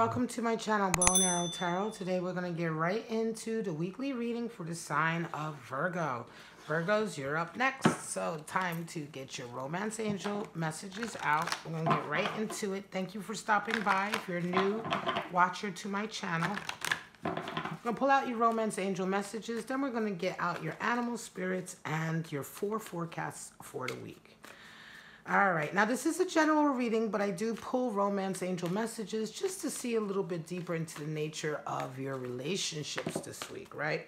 welcome to my channel, Bow and Arrow Tarot. Today we're going to get right into the weekly reading for the sign of Virgo. Virgos, you're up next. So time to get your romance angel messages out. We're going to get right into it. Thank you for stopping by. If you're a new watcher to my channel, I'm going to pull out your romance angel messages. Then we're going to get out your animal spirits and your 4 forecasts for the week. All right, now this is a general reading, but I do pull romance angel messages just to see a little bit deeper into the nature of your relationships this week, right?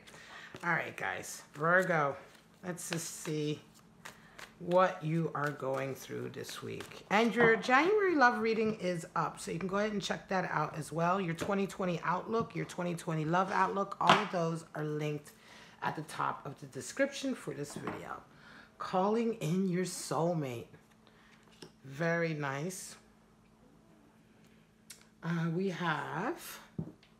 All right, guys, Virgo, let's just see what you are going through this week. And your January love reading is up, so you can go ahead and check that out as well. Your 2020 outlook, your 2020 love outlook, all of those are linked at the top of the description for this video. Calling in your soulmate. Very nice. We have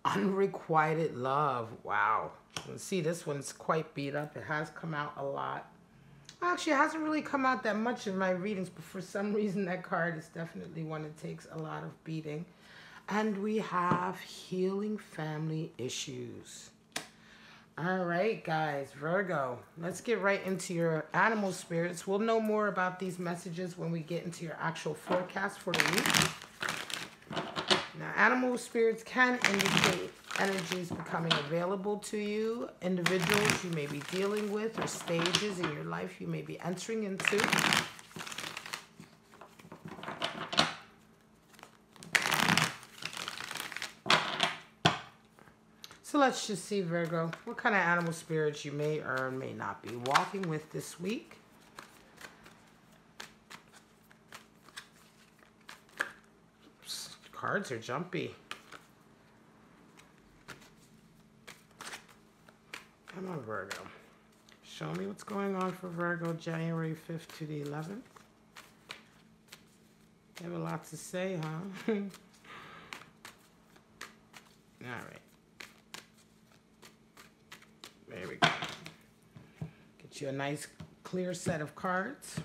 unrequited love. Wow. You can see this one's quite beat up. It has come out a lot. Actually, it hasn't really come out that much in my readings, but for some reason that card is definitely one that takes a lot of beating. And we have healing family issues. All right, guys, Virgo, let's get right into your animal spirits. We'll know more about these messages when we get into your actual forecast for the week. Now, animal spirits can indicate energies becoming available to you, individuals you may be dealing with, or stages in your life you may be entering into. So let's just see, Virgo, what kind of animal spirits you may or may not be walking with this week. Oops, cards are jumpy. Come on, Virgo. Show me what's going on for Virgo, January 5th to the 11th. You have a lot to say, huh? All right. There we go. Get you a nice clear set of cards.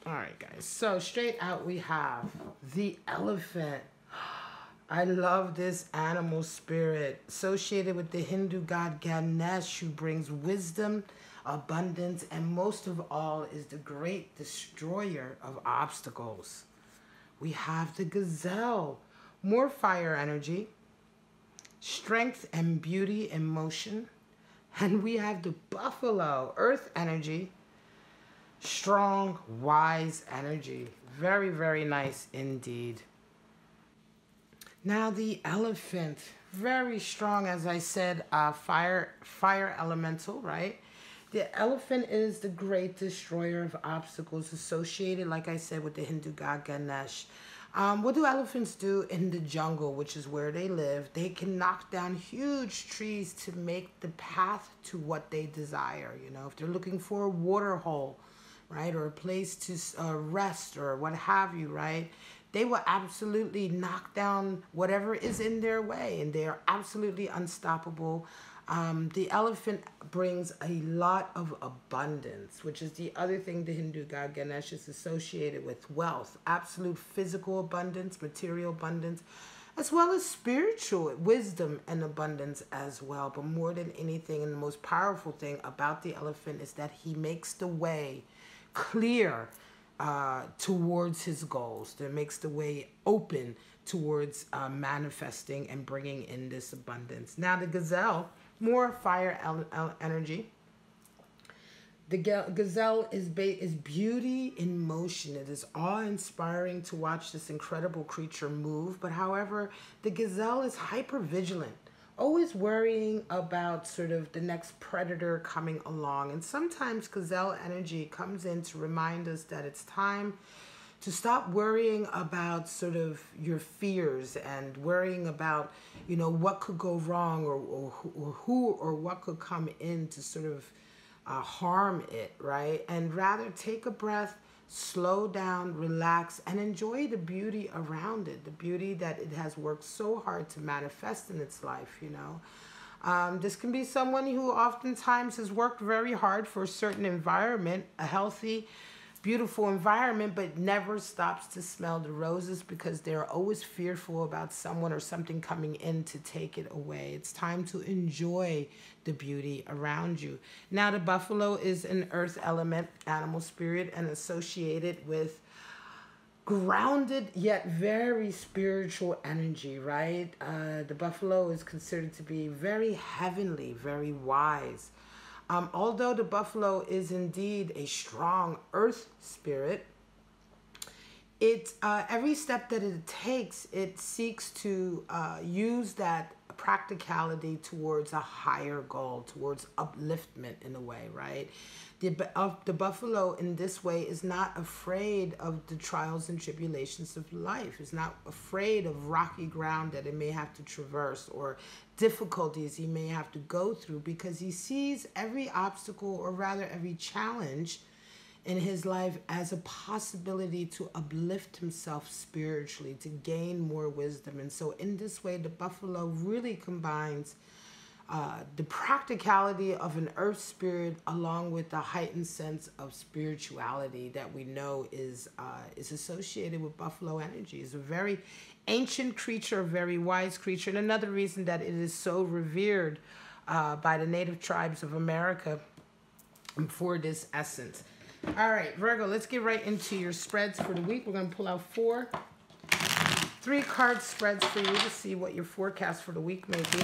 All right, guys. So straight out we have the elephant. I love this animal spirit associated with the Hindu god Ganesh, who brings wisdom, abundance, and most of all is the great destroyer of obstacles. We have the gazelle, more fire energy, strength and beauty in motion. And we have the buffalo, earth energy, strong, wise energy. Very, very nice indeed. Now the elephant, very strong, as I said, fire elemental, right? The elephant is the great destroyer of obstacles associated, like I said, with the Hindu god Ganesh. What do elephants do in the jungle, which is where they live? They can knock down huge trees to make the path to what they desire. You know, if they're looking for a water hole, right, or a place to rest or what have you, right, they will absolutely knock down whatever is in their way, and they are absolutely unstoppable. The elephant brings a lot of abundance, which is the other thing the Hindu god Ganesh is associated with: wealth, absolute physical abundance, material abundance, as well as spiritual wisdom and abundance as well. But more than anything, and the most powerful thing about the elephant is that he makes the way clear towards his goals. That makes the way open towards manifesting and bringing in this abundance. Now the gazelle, more fire energy. The gazelle is beauty in motion. It is awe-inspiring to watch this incredible creature move. But however, the gazelle is hyper-vigilant, always worrying about sort of the next predator coming along. And sometimes gazelle energy comes in to remind us that it's time to stop worrying about sort of your fears and worrying about, you know, what could go wrong or who or what could come in to sort of harm it, right? And rather take a breath, slow down, relax, and enjoy the beauty around it, the beauty that it has worked so hard to manifest in its life, you know. This can be someone who oftentimes has worked very hard for a certain environment, a healthy beautiful environment, but never stops to smell the roses because they're always fearful about someone or something coming in to take it away. It's time to enjoy the beauty around you. Now, the buffalo is an earth element animal spirit and associated with grounded yet very spiritual energy, right? The buffalo is considered to be very heavenly, very wise. Although the buffalo is indeed a strong earth spirit, it every step that it takes, it seeks to use that practicality towards a higher goal, towards upliftment in a way, right? The buffalo in this way is not afraid of the trials and tribulations of life. It's not afraid of rocky ground that it may have to traverse or difficulties he may have to go through, because he sees every obstacle, or rather every challenge in his life, as a possibility to uplift himself spiritually, to gain more wisdom. And so in this way, the buffalo really combines the practicality of an earth spirit along with the heightened sense of spirituality that we know is associated with buffalo energy. It's a very ancient creature, a very wise creature, and another reason that it is so revered by the native tribes of America for this essence. All right, Virgo, let's get right into your spreads for the week. We're going to pull out 3-card spreads for you to see what your forecast for the week may be.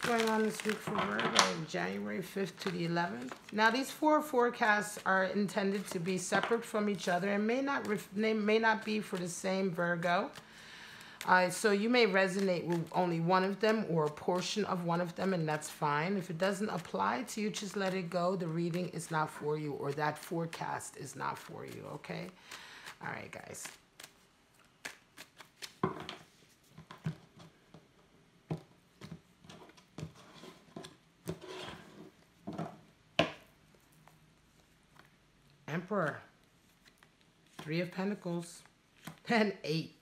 Going on this week for Virgo, January 5th to the 11th. Now, these 4 forecasts are intended to be separate from each other and may not be for the same Virgo. So you may resonate with only one of them or a portion of one of them, and that's fine. If it doesn't apply to you, just let it go. The reading is not for you, or that forecast is not for you, okay? All right, guys. Emperor, 3 of Pentacles, and 8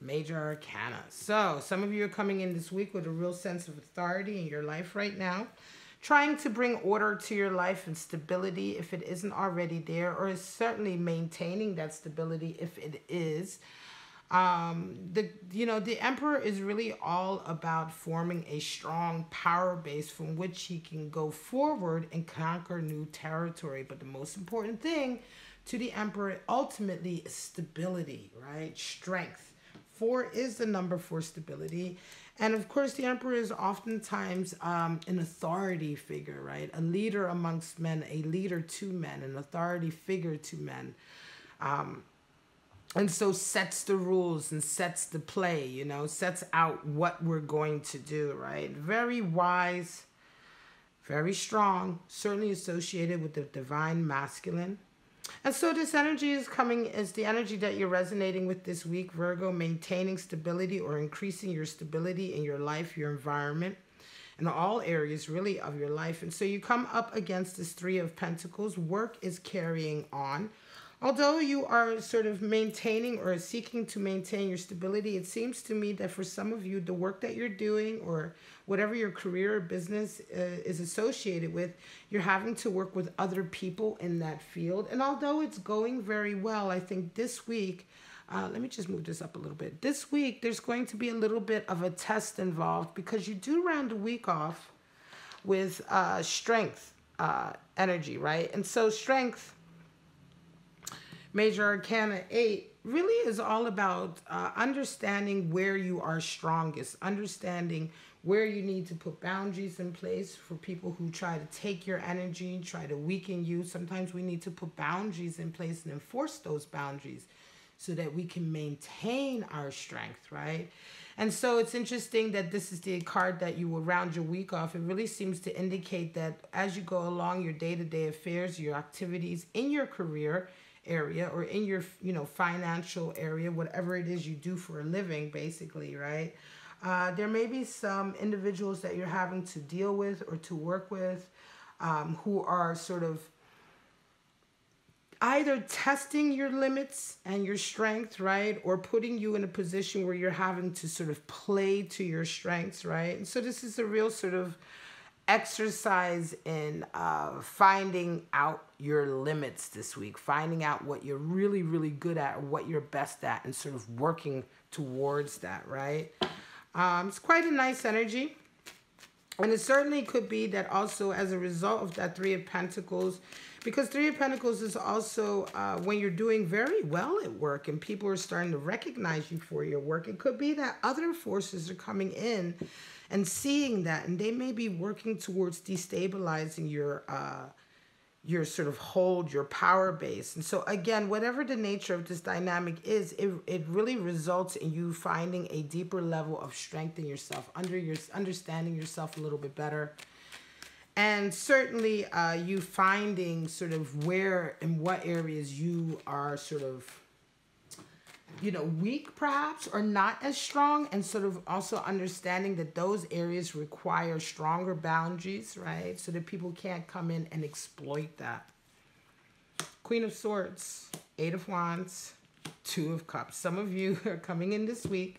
major arcana. So some of you are coming in this week with a real sense of authority in your life right now, trying to bring order to your life and stability if it isn't already there, or is certainly maintaining that stability if it is. The Emperor is really all about forming a strong power base from which he can go forward and conquer new territory. But the most important thing to the Emperor ultimately is stability, right? Strength. 4 is the number for stability. And of course, the Emperor is oftentimes an authority figure, right? A leader amongst men, a leader to men, an authority figure to men. And so sets the rules and sets the play, sets out what we're going to do, right? Very wise, very strong, certainly associated with the divine masculine. And so this energy is coming as the energy that you're resonating with this week, Virgo, maintaining stability or increasing your stability in your life, your environment, in all areas really of your life. And so you come up against this 3 of Pentacles. Work is carrying on. Although you are sort of maintaining or seeking to maintain your stability, it seems to me that for some of you, the work that you're doing or whatever your career or business is associated with, you're having to work with other people in that field. And although it's going very well, I think this week, let me just move this up a little bit. This week, there's going to be a little bit of a test involved because you do round the week off with strength energy, right? And so strength, Major Arcana 8, really is all about understanding where you are strongest, understanding where you need to put boundaries in place for people who try to take your energy, try to weaken you. Sometimes we need to put boundaries in place and enforce those boundaries so that we can maintain our strength, right? And so it's interesting that this is the card that you will round your week off. It really seems to indicate that as you go along your day-to-day affairs, your activities in your career area or in your financial area, whatever it is you do for a living, basically, right? There may be some individuals that you're having to deal with or to work with who are sort of either testing your limits and your strength, right? Or putting you in a position where you're having to sort of play to your strengths, right? And so this is a real sort of exercise in finding out your limits this week, finding out what you're really, really good at, or what you're best at, and sort of working towards that, right? It's quite a nice energy. And it certainly could be that also as a result of that Three of Pentacles, because Three of Pentacles is also when you're doing very well at work and people are starting to recognize you for your work, it could be that other forces are coming in and seeing that, and they may be working towards destabilizing your sort of hold, your power base. And so again, whatever the nature of this dynamic is, it really results in you finding a deeper level of strength in yourself, understanding yourself a little bit better. And certainly you finding sort of where and what areas you are sort of, you know, weak perhaps, or not as strong, and sort of also understanding that those areas require stronger boundaries, right? So that people can't come in and exploit that. Queen of Swords, Eight of Wands, Two of Cups. Some of you are coming in this week.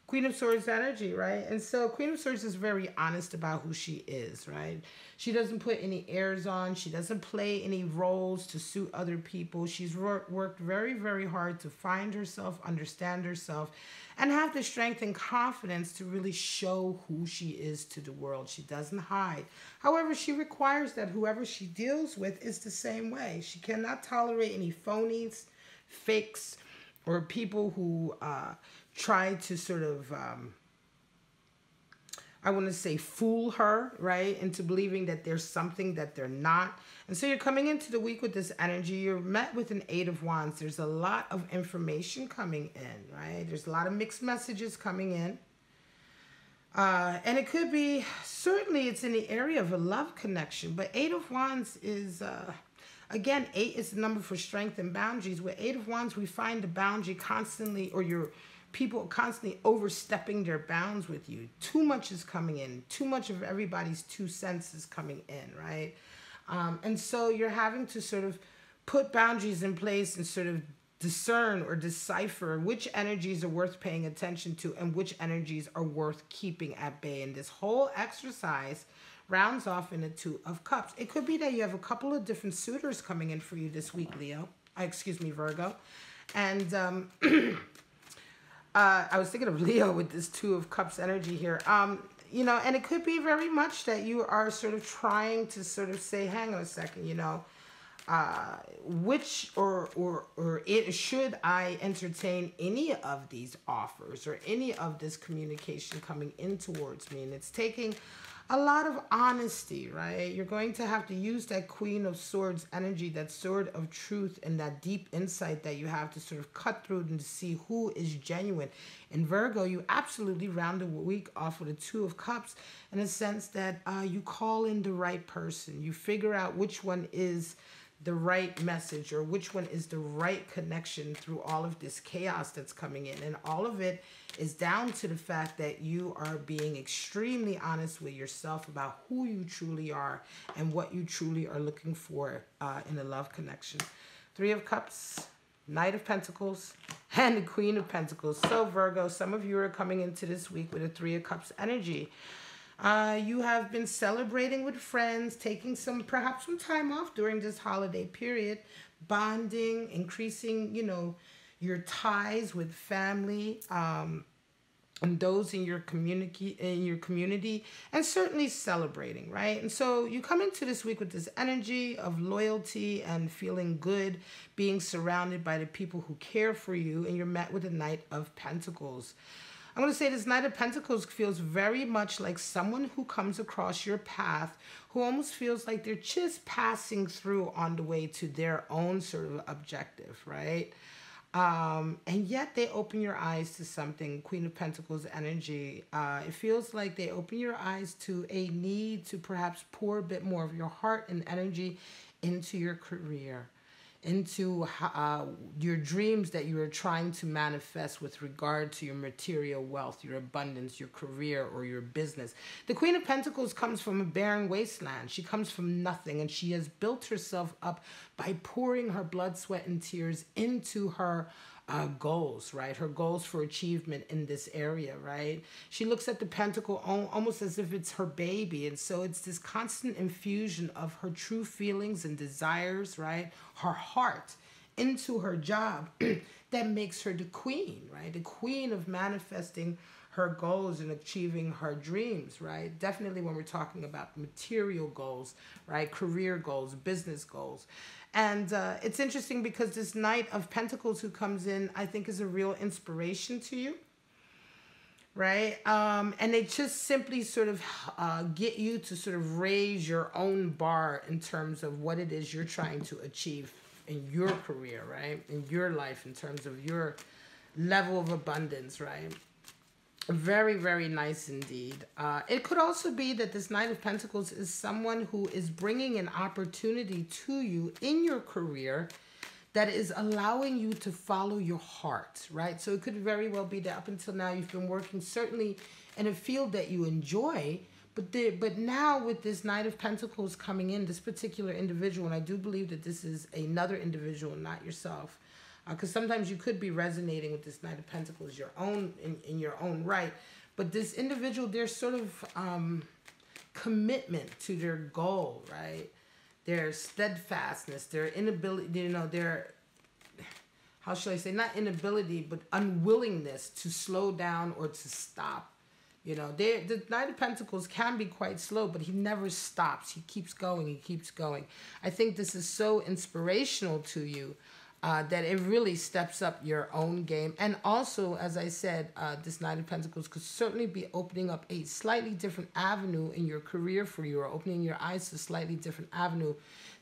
Queen of Swords energy, right? And so Queen of Swords is very honest about who she is, right? She doesn't put any airs on. She doesn't play any roles to suit other people. She's worked very, very hard to find herself, understand herself, and have the strength and confidence to really show who she is to the world. She doesn't hide. However, she requires that whoever she deals with is the same way. She cannot tolerate any phonies, fakes, or people who try to sort of, I want to say, fool her, right, into believing that there's something that they're not. And so you're coming into the week with this energy. You're met with an Eight of Wands. There's a lot of information coming in, right? There's a lot of mixed messages coming in. And it could be, certainly it's in the area of a love connection, but Eight of Wands is, again, 8 is the number for strength and boundaries. With Eight of Wands, we find the boundary constantly, or your people constantly overstepping their bounds with you. Too much is coming in. Too much of everybody's 2 cents is coming in, right? And so you're having to sort of put boundaries in place and sort of discern or decipher which energies are worth paying attention to and which energies are worth keeping at bay. And this whole exercise rounds off in a Two of Cups. It could be that you have a couple of different suitors coming in for you this week, Leo. Excuse me, Virgo. And I was thinking of Leo with this Two of Cups energy here. You know, and it could be very much that you are sort of trying to sort of say, hang on a second, you know, which should I entertain any of these offers or any of this communication coming in towards me? And it's taking a lot of honesty, right? You're going to have to use that Queen of Swords energy, that sword of truth, and that deep insight that you have to sort of cut through and to see who is genuine. In Virgo, you absolutely round the week off with a Two of Cups in a sense that you call in the right person. You figure out which one is the right message or which one is the right connection through all of this chaos that's coming in. And all of it is down to the fact that you are being extremely honest with yourself about who you truly are and what you truly are looking for in a love connection. Three of Cups, Knight of Pentacles, and the Queen of Pentacles. So Virgo, some of you are coming into this week with a Three of Cups energy. You have been celebrating with friends, taking perhaps some time off during this holiday period, bonding, increasing, you know, your ties with family, and those in your community, and certainly celebrating, right? And so you come into this week with this energy of loyalty and feeling good, being surrounded by the people who care for you, and you're met with a Knight of Pentacles. I'm going to say this Knight of Pentacles feels very much like someone who comes across your path who almost feels like they're just passing through on the way to their own sort of objective, right? And yet they open your eyes to something, Queen of Pentacles energy. It feels like they open your eyes to a need to perhaps pour a bit more of your heart and energy into your career, into your dreams that you are trying to manifest with regard to your material wealth, your abundance, your career, or your business. The Queen of Pentacles comes from a barren wasteland. She comes from nothing, and she has built herself up by pouring her blood, sweat, and tears into her goals, right? Her goals for achievement in this area, right? She looks at the pentacle almost as if it's her baby. And so it's this constant infusion of her true feelings and desires, right? Her heart into her job that makes her the queen, right? The queen of manifesting her goals and achieving her dreams, right? Definitely when we're talking about material goals, right? Career goals, business goals. And it's interesting because this Knight of Pentacles who comes in, I think, is a real inspiration to you, right? And they just simply sort of get you to sort of raise your own bar in terms of what it is you're trying to achieve in your career, right? In your life, in terms of your level of abundance, right? Very, very nice indeed. It could also be that this Knight of Pentacles is someone who is bringing an opportunity to you in your career that is allowing you to follow your heart, right? So it could very well be that up until now you've been working certainly in a field that you enjoy, but now with this Knight of Pentacles coming in, this particular individual, and I do believe that this is another individual, not yourself, because sometimes you could be resonating with this Knight of Pentacles in your own right. But this individual, their sort of commitment to their goal, right? Their steadfastness, their inability, you know, their, how should I say, not inability, but unwillingness to slow down or to stop. You know, the Knight of Pentacles can be quite slow, but he never stops. He keeps going, he keeps going. I think this is so inspirational to you. That it really steps up your own game. And also, as I said, this Knight of Pentacles could certainly be opening up a slightly different avenue in your career for you, or opening your eyes to a slightly different avenue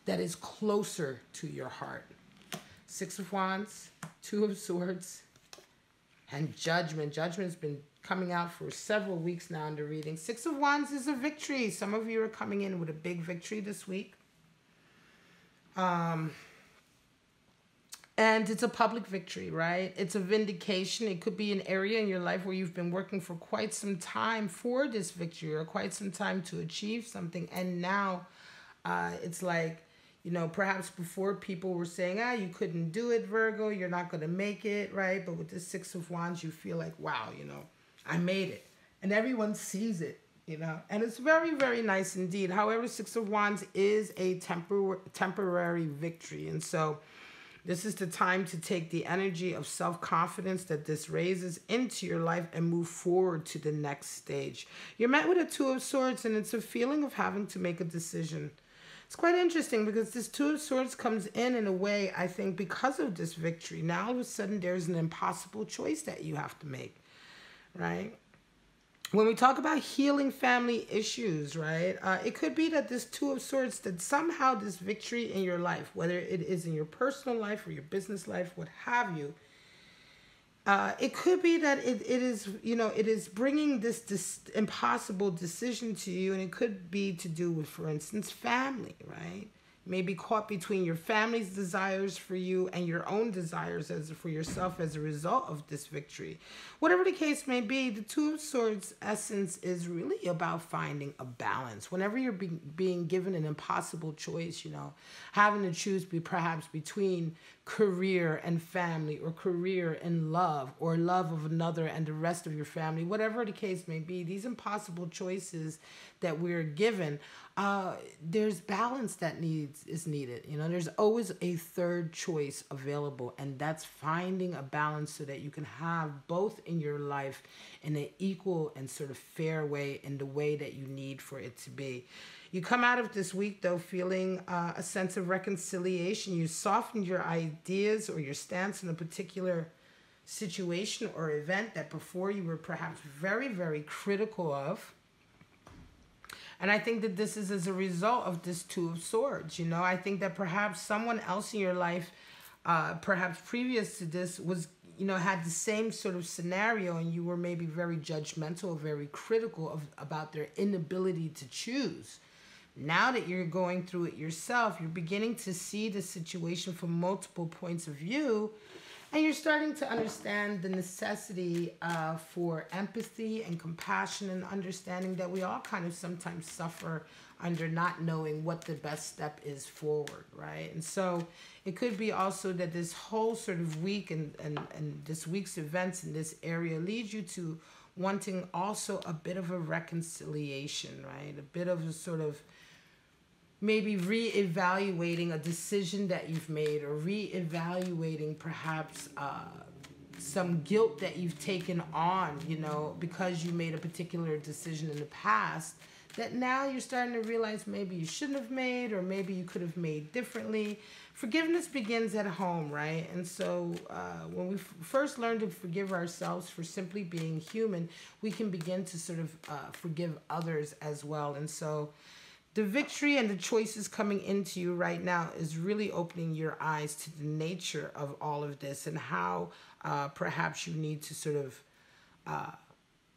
that is closer to your heart. Six of Wands, Two of Swords, and Judgment. Judgment's been coming out for several weeks now in the reading. Six of Wands is a victory. Some of you are coming in with a big victory this week. And it's a public victory, right? It's a vindication. It could be an area in your life where you've been working for quite some time for this victory, or quite some time to achieve something. And now it's like, you know, perhaps before people were saying, you couldn't do it, Virgo, you're not going to make it, right? But with this Six of Wands, you feel like, wow, you know, I made it. And everyone sees it, you know, and it's very, very nice indeed. However, Six of Wands is a temporary victory. And so this is the time to take the energy of self-confidence that this raises into your life and move forward to the next stage. You're met with a Two of Swords, and it's a feeling of having to make a decision. It's quite interesting because this Two of Swords comes in a way, I think, because of this victory. Now, all of a sudden, there's an impossible choice that you have to make, right? When we talk about healing family issues, right, it could be that this Two of Swords, that somehow this victory in your life, whether it is in your personal life or your business life, what have you, it could be that it is, you know, it is bringing this impossible decision to you, and it could be to do with, for instance, family, right? You may be caught between your family's desires for you and your own desires for yourself as a result of this victory. Whatever the case may be, the Two of Swords essence is really about finding a balance. Whenever you're being given an impossible choice, you know, having to choose perhaps between career and family, or career and love, or love of another and the rest of your family, whatever the case may be, these impossible choices that we're given, there's balance that is needed. You know, there's always a third choice available, and that's finding a balance so that you can have both in your life in an equal and sort of fair way, in the way that you need for it to be. You come out of this week, though, feeling a sense of reconciliation. You softened your ideas or your stance in a particular situation or event that before you were perhaps very, very critical of. And I think that this is as a result of this Two of Swords. You know, I think that perhaps someone else in your life, perhaps previous to this, was, you know, had the same sort of scenario, and you were maybe very judgmental, very critical about their inability to choose. Now that you're going through it yourself, you're beginning to see the situation from multiple points of view, and you're starting to understand the necessity for empathy and compassion and understanding that we all kind of sometimes suffer under not knowing what the best step is forward, right? And so it could be also that this whole sort of week and this week's events in this area leads you to wanting also a bit of a reconciliation, right? A bit of a sort of maybe reevaluating a decision that you've made, or reevaluating perhaps some guilt that you've taken on, you know, because you made a particular decision in the past that now you're starting to realize maybe you shouldn't have made, or maybe you could have made differently. Forgiveness begins at home, right? And so when we first learn to forgive ourselves for simply being human, we can begin to sort of forgive others as well. And so the victory and the choices coming into you right now is really opening your eyes to the nature of all of this, and how perhaps you need to sort of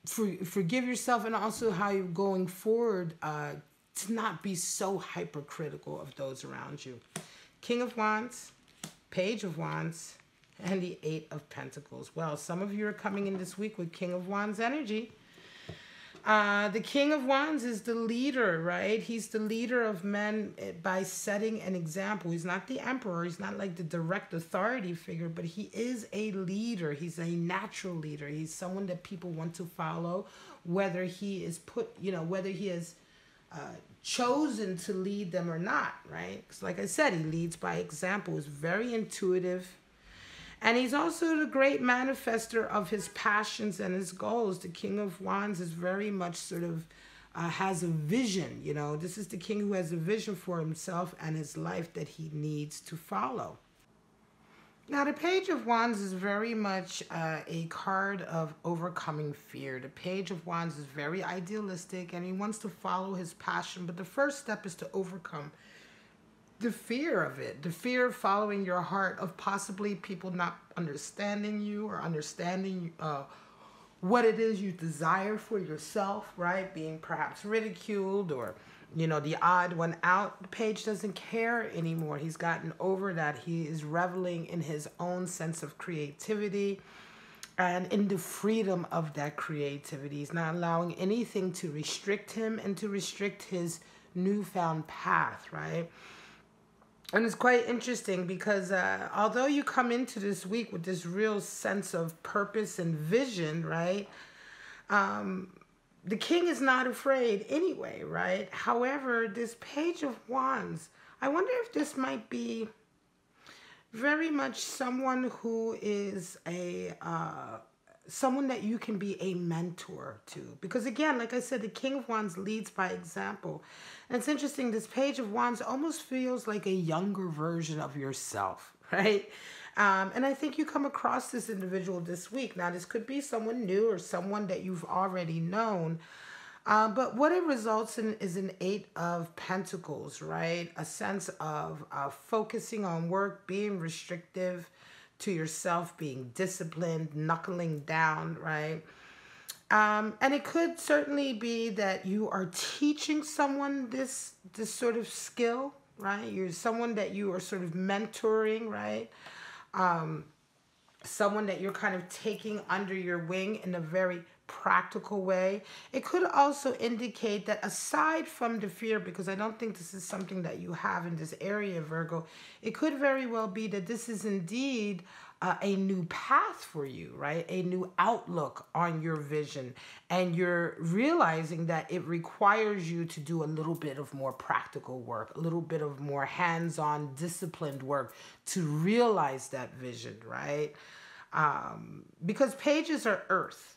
forgive yourself, and also how you're going forward to not be so hypercritical of those around you. King of Wands, Page of Wands, and the Eight of Pentacles. Well, some of you are coming in this week with King of Wands energy. The King of Wands is the leader, right? He's the leader of men by setting an example. He's not the emperor. He's not like the direct authority figure, but he is a leader. He's a natural leader. He's someone that people want to follow, whether he is whether he has chosen to lead them or not, right? Because like I said, he leads by example. He's very intuitive. And he's also the great manifester of his passions and his goals. The King of Wands is very much sort of has a vision, you know. This is the king who has a vision for himself and his life that he needs to follow. Now, the Page of Wands is very much a card of overcoming fear. The Page of Wands is very idealistic, and he wants to follow his passion. But the first step is to overcome the fear of it, the fear of following your heart, of possibly people not understanding you, or understanding what it is you desire for yourself, right? Being perhaps ridiculed, or, you know, the odd one out. The Page doesn't care anymore. He's gotten over that. He is reveling in his own sense of creativity and in the freedom of that creativity. He's not allowing anything to restrict him and to restrict his newfound path, right? And it's quite interesting because although you come into this week with this real sense of purpose and vision, right? The king is not afraid anyway, right? However, this Page of Wands, I wonder if this might be very much someone who is someone that you can be a mentor to. Because again, like I said, the King of Wands leads by example. And it's interesting, this Page of Wands almost feels like a younger version of yourself, right? And I think you come across this individual this week. Now, this could be someone new or someone that you've already known. But what it results in is an Eight of Pentacles, right? A sense of focusing on work, being restrictive to yourself, being disciplined, knuckling down, right? And it could certainly be that you are teaching someone this sort of skill, right? You're someone that you are sort of mentoring, right? Someone that you're kind of taking under your wing in a very practical way. It could also indicate that aside from the fear, because I don't think this is something that you have in this area, Virgo, it could very well be that this is indeed a new path for you, right? A new outlook on your vision. And you're realizing that it requires you to do a little bit of more practical work, a little bit of more hands-on disciplined work to realize that vision, right? Because pages are earth.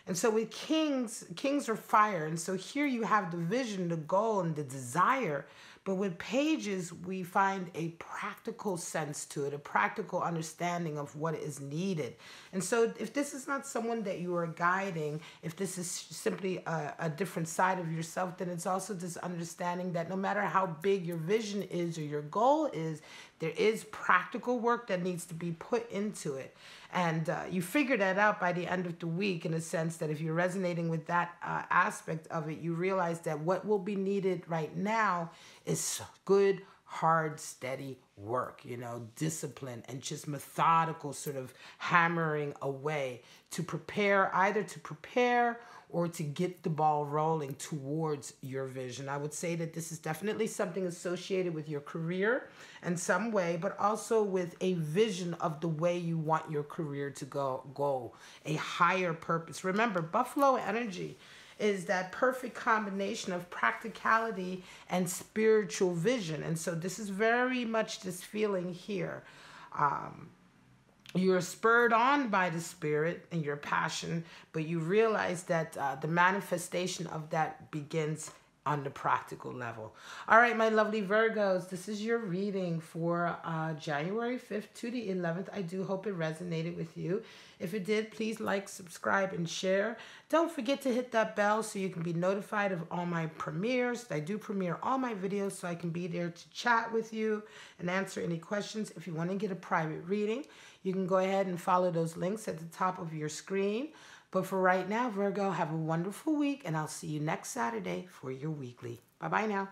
And so with kings are fire. And so here you have the vision, the goal, and the desire. But with pages, we find a practical sense to it, a practical understanding of what is needed. And so if this is not someone that you are guiding, if this is simply a different side of yourself, then it's also this understanding that no matter how big your vision is or your goal is, there is practical work that needs to be put into it. And you figure that out by the end of the week, in a sense that if you're resonating with that aspect of it, you realize that what will be needed right now is good, hard, steady work, you know, discipline and just methodical sort of hammering away to prepare, either to prepare or to get the ball rolling towards your vision. I would say that this is definitely something associated with your career in some way, but also with a vision of the way you want your career to go, a higher purpose. Remember, Buffalo energy is that perfect combination of practicality and spiritual vision. And so this is very much this feeling here. You're spurred on by the spirit and your passion, but you realize that the manifestation of that begins on the practical level. All right, my lovely Virgos, this is your reading for January 5th to the 11th. I do hope it resonated with you. If it did, please like, subscribe, and share. Don't forget to hit that bell so you can be notified of all my premieres. I do premiere all my videos so I can be there to chat with you and answer any questions. If you want to get a private reading, you can go ahead and follow those links at the top of your screen. But for right now, Virgo, have a wonderful week, and I'll see you next Saturday for your weekly. Bye-bye now.